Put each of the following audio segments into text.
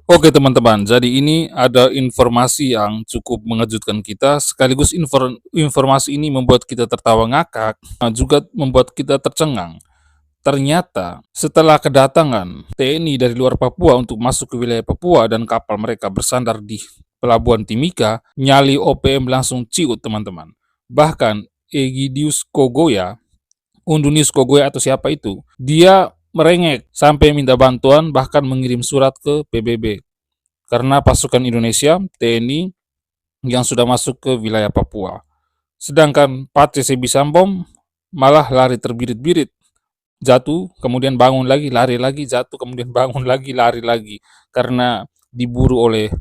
Oke teman-teman, jadi ini ada informasi yang cukup mengejutkan kita, sekaligus informasi ini membuat kita tertawa ngakak, juga membuat kita tercengang. Ternyata setelah kedatangan TNI dari luar Papua untuk masuk ke wilayah Papua dan kapal mereka bersandar di Pelabuhan Timika, nyali OPM langsung ciut teman-teman. Bahkan Egidius Kogoya, Undunius Kogoya atau siapa itu, dia merengek sampai minta bantuan bahkan mengirim surat ke PBB karena pasukan Indonesia TNI yang sudah masuk ke wilayah Papua. Sedangkan Pace Sebisambom malah lari terbirit-birit, jatuh kemudian bangun lagi, lari lagi, jatuh kemudian bangun lagi, lari lagi karena diburu oleh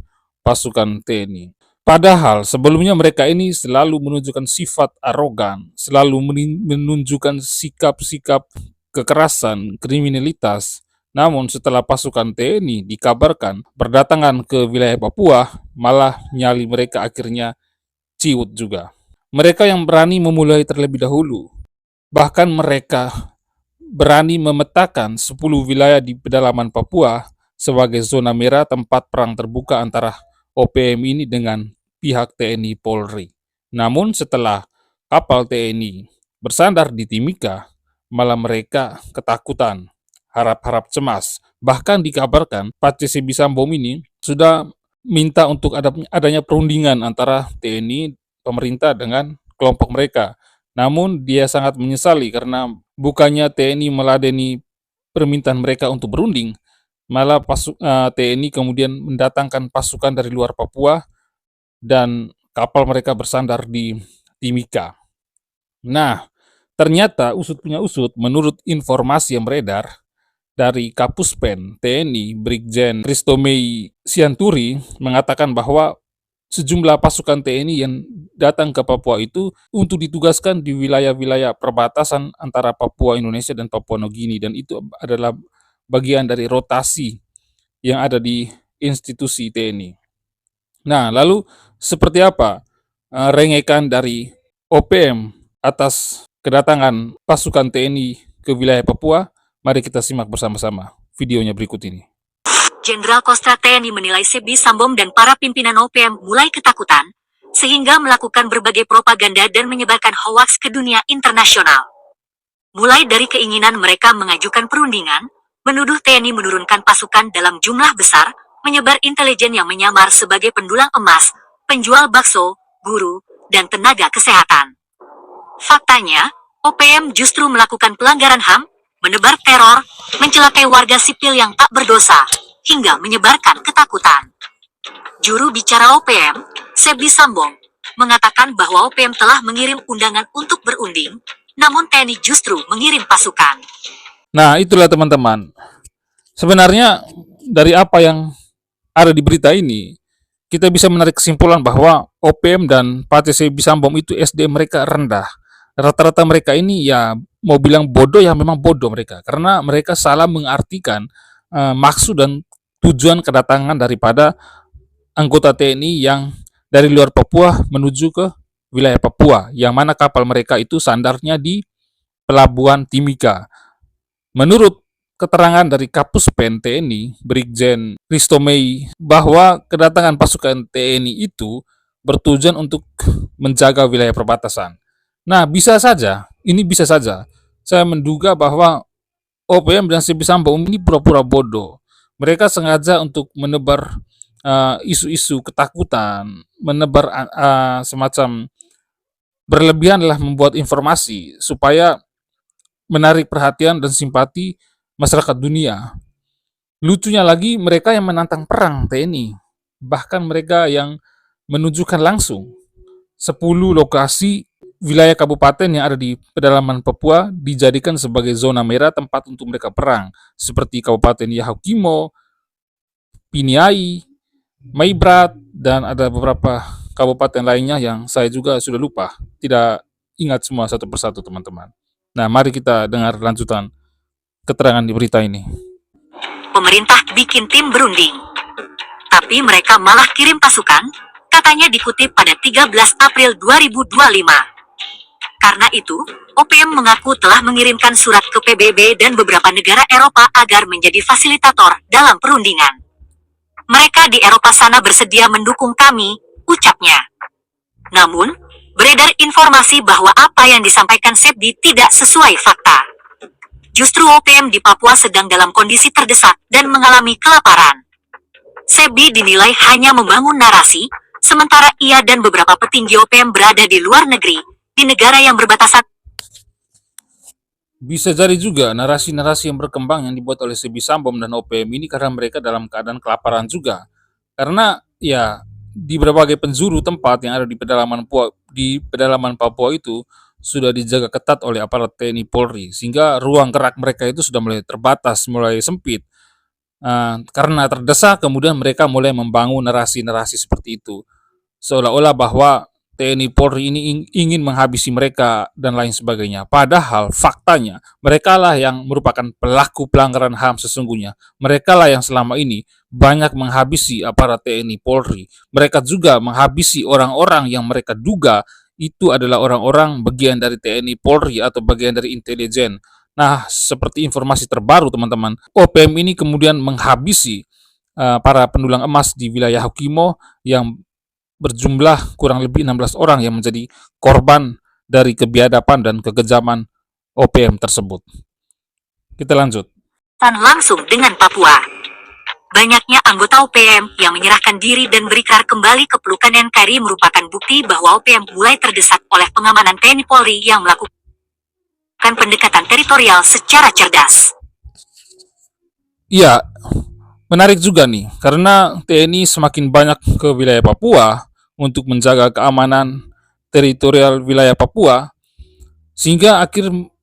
pasukan TNI. Padahal sebelumnya mereka ini selalu menunjukkan sifat arogan, selalu menunjukkan sikap-sikap kekerasan, kriminalitas. Namun setelah pasukan TNI dikabarkan berdatangan ke wilayah Papua, malah nyali mereka akhirnya ciut juga. Mereka yang berani memulai terlebih dahulu, bahkan mereka berani memetakan 10 wilayah di pedalaman Papua sebagai zona merah tempat perang terbuka antara OPM ini dengan pihak TNI Polri. Namun setelah kapal TNI bersandar di Timika, malah mereka ketakutan, harap-harap cemas. Bahkan dikabarkan Pace Sebisambom ini sudah minta untuk adanya perundingan antara TNI, pemerintah dengan kelompok mereka. Namun dia sangat menyesali karena bukannya TNI meladeni permintaan mereka untuk berunding, malah TNI kemudian mendatangkan pasukan dari luar Papua dan kapal mereka bersandar di Timika. Nah, ternyata usut punya usut, menurut informasi yang beredar dari Kapuspen TNI Brigjen Kristomei Sianturi mengatakan bahwa sejumlah pasukan TNI yang datang ke Papua itu untuk ditugaskan di wilayah-wilayah perbatasan antara Papua Indonesia dan Papua Nugini, dan itu adalah bagian dari rotasi yang ada di institusi TNI. Nah, lalu seperti apa rengekan dari OPM atas kedatangan pasukan TNI ke wilayah Papua? Mari kita simak bersama-sama videonya berikut ini. Jenderal Kostrat TNI menilai Sebisambom dan para pimpinan OPM mulai ketakutan, sehingga melakukan berbagai propaganda dan menyebarkan hoaks ke dunia internasional. Mulai dari keinginan mereka mengajukan perundingan, menuduh TNI menurunkan pasukan dalam jumlah besar, menyebar intelijen yang menyamar sebagai pendulang emas, penjual bakso, guru, dan tenaga kesehatan. Faktanya, OPM justru melakukan pelanggaran HAM, menebar teror, mencelakai warga sipil yang tak berdosa, hingga menyebarkan ketakutan. Juru bicara OPM, Sebisambom, mengatakan bahwa OPM telah mengirim undangan untuk berunding, namun TNI justru mengirim pasukan. Nah, itulah teman-teman. Sebenarnya dari apa yang ada di berita ini, kita bisa menarik kesimpulan bahwa OPM dan Pace Sebisambom itu SDM mereka rendah. Rata-rata mereka ini ya mau bilang bodoh ya memang bodoh mereka, karena mereka salah mengartikan maksud dan tujuan kedatangan daripada anggota TNI yang dari luar Papua menuju ke wilayah Papua, yang mana kapal mereka itu sandarnya di Pelabuhan Timika. Menurut keterangan dari Kapuspen TNI, Brigjen Kristomei, bahwa kedatangan pasukan TNI itu bertujuan untuk menjaga wilayah perbatasan. Nah, ini bisa saja. Saya menduga bahwa OPM dan Sebisambom ini pura-pura bodoh. Mereka sengaja untuk menebar isu-isu ketakutan, menebar semacam berlebihan lah membuat informasi supaya menarik perhatian dan simpati masyarakat dunia. Lucunya lagi mereka yang menantang perang TNI, bahkan mereka yang menunjukkan langsung 10 lokasi wilayah kabupaten yang ada di pedalaman Papua dijadikan sebagai zona merah tempat untuk mereka perang, seperti Kabupaten Yahukimo, Piniai, Maibrat, dan ada beberapa kabupaten lainnya yang saya juga sudah lupa, tidak ingat semua satu persatu teman-teman. Nah, mari kita dengar lanjutan keterangan di berita ini. Pemerintah bikin tim berunding, tapi mereka malah kirim pasukan, katanya dikutip pada 13 April 2025. Karena itu, OPM mengaku telah mengirimkan surat ke PBB dan beberapa negara Eropa agar menjadi fasilitator dalam perundingan. Mereka di Eropa sana bersedia mendukung kami, ucapnya. Namun, beredar informasi bahwa apa yang disampaikan Sebdi tidak sesuai fakta. Justru OPM di Papua sedang dalam kondisi terdesak dan mengalami kelaparan. Sebdi dinilai hanya membangun narasi, sementara ia dan beberapa petinggi OPM berada di luar negeri, di negara yang berbatasan. Bisa jadi juga narasi-narasi yang berkembang yang dibuat oleh Sebi Sambom dan OPM ini karena mereka dalam keadaan kelaparan juga. Karena ya di berbagai penjuru tempat yang ada di pedalaman Papua itu sudah dijaga ketat oleh aparat TNI Polri sehingga ruang gerak mereka itu sudah mulai terbatas, mulai sempit. Karena terdesak kemudian mereka mulai membangun narasi-narasi seperti itu. Seolah-olah bahwa TNI Polri ini ingin menghabisi mereka dan lain sebagainya. Padahal faktanya mereka lah yang merupakan pelaku pelanggaran HAM sesungguhnya. Mereka lah yang selama ini banyak menghabisi aparat TNI Polri. Mereka juga menghabisi orang-orang yang mereka duga itu adalah orang-orang bagian dari TNI Polri atau bagian dari intelijen. Nah, seperti informasi terbaru teman-teman, OPM ini kemudian menghabisi para pendulang emas di wilayah Hokimo yang berjumlah kurang lebih 16 orang yang menjadi korban dari kebiadaban dan kekejaman OPM tersebut. Kita lanjut. Langsung dengan Papua. Banyaknya anggota OPM yang menyerahkan diri dan berikrar kembali ke pelukan NKRI merupakan bukti bahwa OPM mulai terdesak oleh pengamanan TNI Polri yang melakukan pendekatan teritorial secara cerdas. Iya, menarik juga nih, karena TNI semakin banyak ke wilayah Papua untuk menjaga keamanan teritorial wilayah Papua, sehingga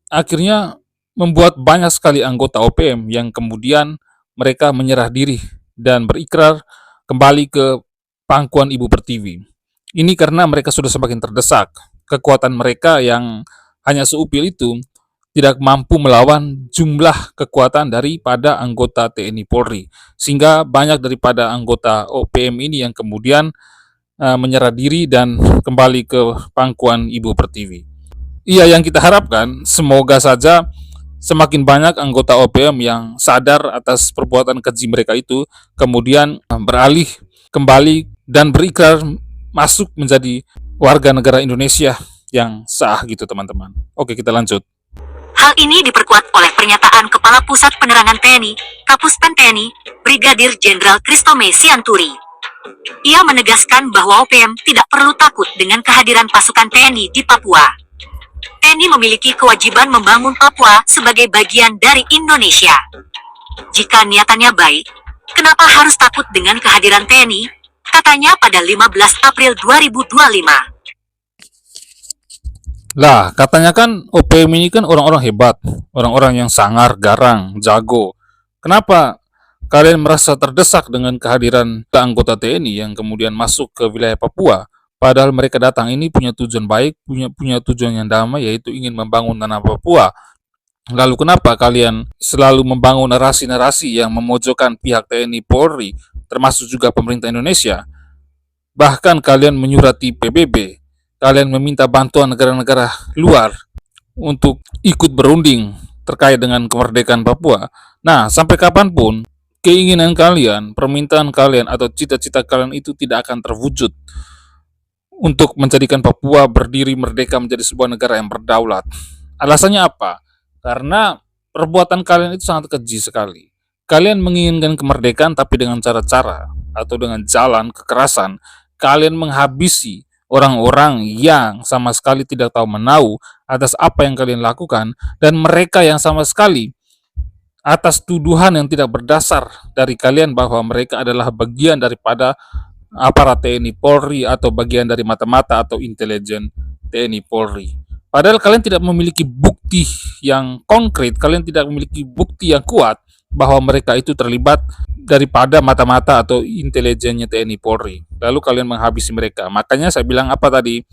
akhirnya membuat banyak sekali anggota OPM yang kemudian mereka menyerah diri dan berikrar kembali ke pangkuan Ibu Pertiwi. Ini karena mereka sudah semakin terdesak. Kekuatan mereka yang hanya seupil itu tidak mampu melawan jumlah kekuatan daripada anggota TNI Polri. Sehingga banyak daripada anggota OPM ini yang kemudian menyerah diri dan kembali ke pangkuan Ibu Pertiwi. Iya, yang kita harapkan semoga saja semakin banyak anggota OPM yang sadar atas perbuatan keji mereka itu, kemudian beralih kembali dan berikrar masuk menjadi warga negara Indonesia yang sah gitu teman-teman. Oke, kita lanjut. Hal ini diperkuat oleh pernyataan Kepala Pusat Penerangan TNI, Kapuspen TNI, Brigadir Jenderal Kristome Sianturi. Ia menegaskan bahwa OPM tidak perlu takut dengan kehadiran pasukan TNI di Papua. TNI memiliki kewajiban membangun Papua sebagai bagian dari Indonesia. Jika niatannya baik, kenapa harus takut dengan kehadiran TNI? Katanya pada 15 April 2025. Lah, katanya kan OPM ini kan orang-orang hebat, orang-orang yang sangar, garang, jago. Kenapa kalian merasa terdesak dengan kehadiran anggota TNI yang kemudian masuk ke wilayah Papua? Padahal mereka datang ini punya tujuan baik, punya tujuan yang damai, yaitu ingin membangun tanah Papua. Lalu kenapa kalian selalu membangun narasi-narasi yang memojokkan pihak TNI Polri, termasuk juga pemerintah Indonesia? Bahkan kalian menyurati PBB, kalian meminta bantuan negara-negara luar untuk ikut berunding terkait dengan kemerdekaan Papua. Nah, sampai kapanpun keinginan kalian, permintaan kalian, atau cita-cita kalian itu tidak akan terwujud untuk menjadikan Papua berdiri merdeka menjadi sebuah negara yang berdaulat. Alasannya apa? Karena perbuatan kalian itu sangat keji sekali. Kalian menginginkan kemerdekaan tapi dengan cara-cara atau dengan jalan kekerasan, kalian menghabisi orang-orang yang sama sekali tidak tahu menahu atas apa yang kalian lakukan, dan mereka yang sama sekali atas tuduhan yang tidak berdasar dari kalian bahwa mereka adalah bagian daripada aparat TNI Polri atau bagian dari mata-mata atau intelijen TNI Polri. Padahal kalian tidak memiliki bukti yang konkret, kalian tidak memiliki bukti yang kuat bahwa mereka itu terlibat daripada mata-mata atau intelijennya TNI Polri. Lalu kalian menghabisi mereka. Makanya saya bilang apa tadi?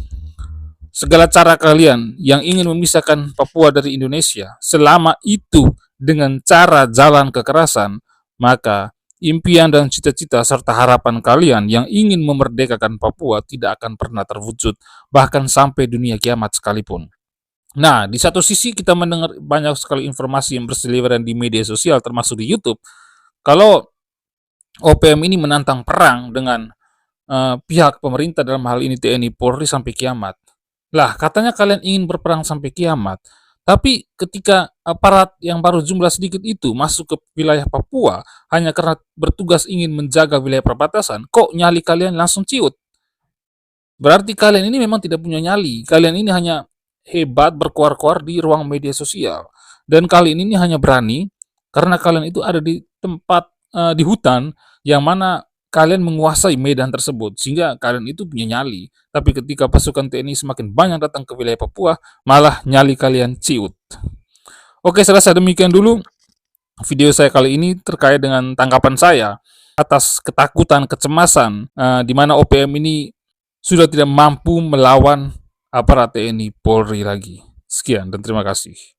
Segala cara kalian yang ingin memisahkan Papua dari Indonesia, selama itu dengan cara jalan kekerasan, maka impian dan cita-cita serta harapan kalian yang ingin memerdekakan Papua tidak akan pernah terwujud, bahkan sampai dunia kiamat sekalipun. Nah, di satu sisi kita mendengar banyak sekali informasi yang berseliweran di media sosial termasuk di YouTube. Kalau OPM ini menantang perang dengan pihak pemerintah, dalam hal ini TNI Polri, sampai kiamat. Lah, katanya kalian ingin berperang sampai kiamat, tapi ketika aparat yang baru jumlah sedikit itu masuk ke wilayah Papua hanya karena bertugas ingin menjaga wilayah perbatasan, kok nyali kalian langsung ciut? Berarti kalian ini memang tidak punya nyali. Kalian ini hanya hebat berkoar-koar di ruang media sosial. Dan kalian ini hanya berani karena kalian itu ada di tempat, di hutan yang mana kalian menguasai medan tersebut, sehingga kalian itu punya nyali. Tapi ketika pasukan TNI semakin banyak datang ke wilayah Papua, malah nyali kalian ciut. Oke, saya rasa demikian dulu video saya kali ini terkait dengan tanggapan saya atas ketakutan, kecemasan, di mana OPM ini sudah tidak mampu melawan aparat TNI Polri lagi. Sekian dan terima kasih.